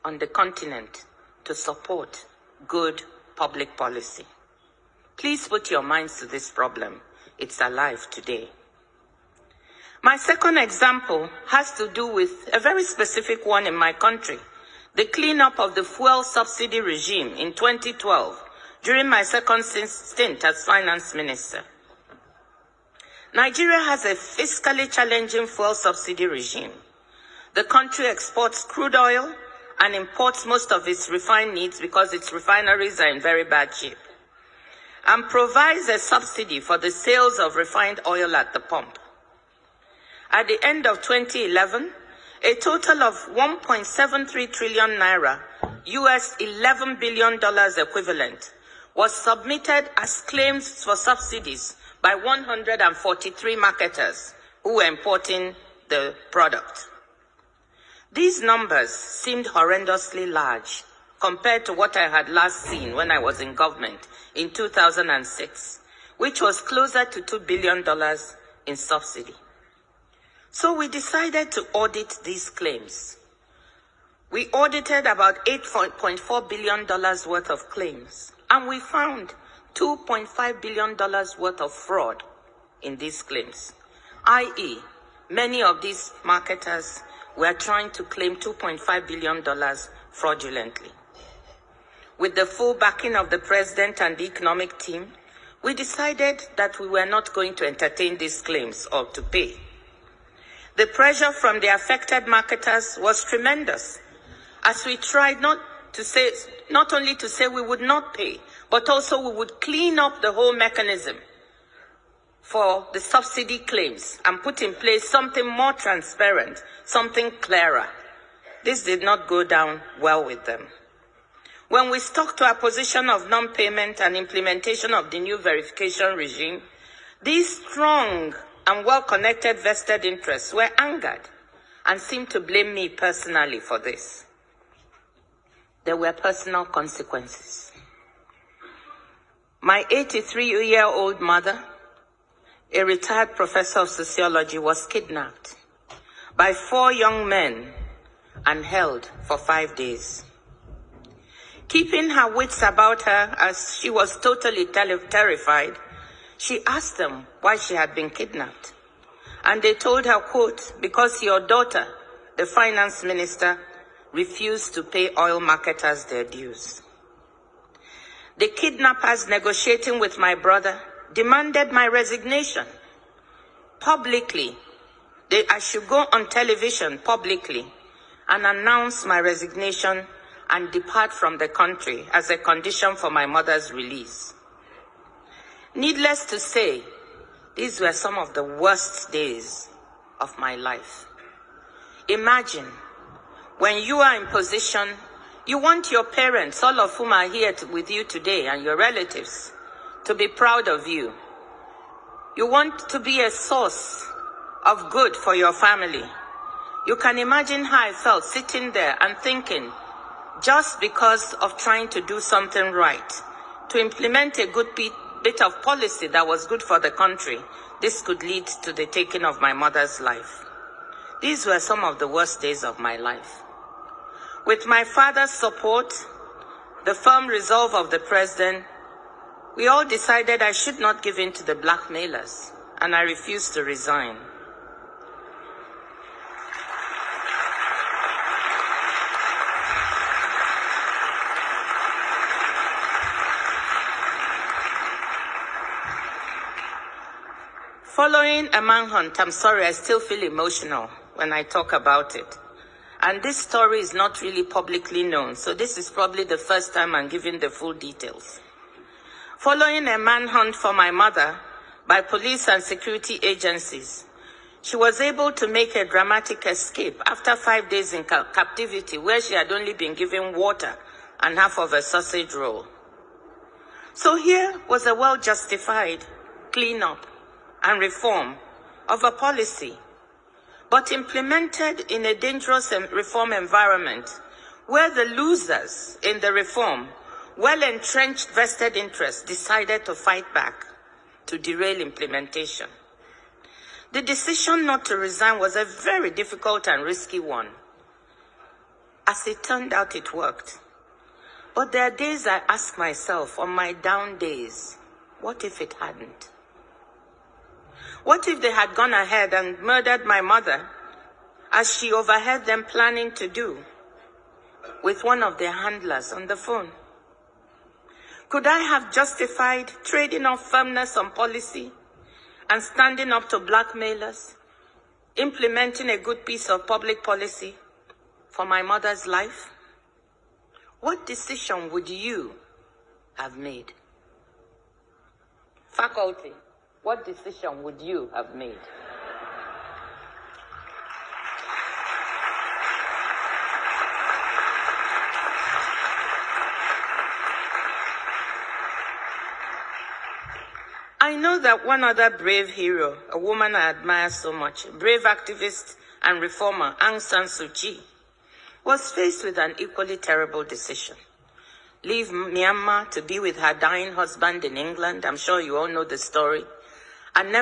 on the continent to support good public policy. Please put your minds to this problem. It's alive today. My second example has to do with a very specific one in my country, the cleanup of the fuel subsidy regime in 2012 during my second stint as finance minister. Nigeria has a fiscally challenging fuel subsidy regime. The country exports crude oil and imports most of its refined needs because its refineries are in very bad shape, and provides a subsidy for the sales of refined oil at the pump. At the end of 2011, a total of 1.73 trillion naira, US $11 billion equivalent, was submitted as claims for subsidies by 143 marketers who were importing the product. These numbers seemed horrendously large compared to what I had last seen when I was in government in 2006, which was closer to $2 billion in subsidy. So we decided to audit these claims. We audited about $8.4 billion worth of claims, and we found $2.5 billion worth of fraud in these claims, i.e., many of these marketers were trying to claim $2.5 billion fraudulently. With the full backing of the president and the economic team, we decided that we were not going to entertain these claims or to pay. The pressure from the affected marketers was tremendous, as we tried not only to say we would not pay, but also we would clean up the whole mechanism for the subsidy claims and put in place something more transparent, something clearer. This did not go down well with them. When we stuck to our position of non-payment and implementation of the new verification regime, these strong and well-connected vested interests were angered and seemed to blame me personally for this. There were personal consequences. My 83-year-old mother, a retired professor of sociology, was kidnapped by 4 young men and held for 5 days. Keeping her wits about her as she was totally terrified, she asked them why she had been kidnapped. And they told her, quote, because your daughter, the finance minister, refused to pay oil marketers their dues. The kidnappers, negotiating with my brother, demanded my resignation publicly. I should go on television publicly and announce my resignation and depart from the country as a condition for my mother's release. Needless to say, these were some of the worst days of my life. Imagine, when you are in position, you want your parents, all of whom are here with you today, and your relatives, to be proud of you. You want to be a source of good for your family. You can imagine how I felt sitting there and thinking, just because of trying to do something right, to implement a good bit of policy that was good for the country, this could lead to the taking of my mother's life. These were some of the worst days of my life. With my father's support, the firm resolve of the president, we all decided I should not give in to the blackmailers, and I refused to resign. Following a manhunt, I'm sorry, I still feel emotional when I talk about it. And this story is not really publicly known, so this is probably the first time I'm giving the full details. Following a manhunt for my mother by police and security agencies, she was able to make a dramatic escape after 5 days in captivity, where she had only been given water and half of a sausage roll. So here was a well-justified cleanup and reform of a policy, but implemented in a dangerous reform environment where the losers in the reform, well-entrenched vested interests, decided to fight back to derail implementation. The decision not to resign was a very difficult and risky one. As it turned out, it worked. But there are days I ask myself, on my down days, what if it hadn't? What if they had gone ahead and murdered my mother, as she overheard them planning to do, with one of their handlers on the phone? Could I have justified trading off firmness on policy and standing up to blackmailers, implementing a good piece of public policy for my mother's life? What decision would you have made? Faculty, what decision would you have made? I know that one other brave hero, a woman I admire so much, a brave activist and reformer, Aung San Suu Kyi, was faced with an equally terrible decision. Leave Myanmar to be with her dying husband in England. I'm sure you all know the story. And never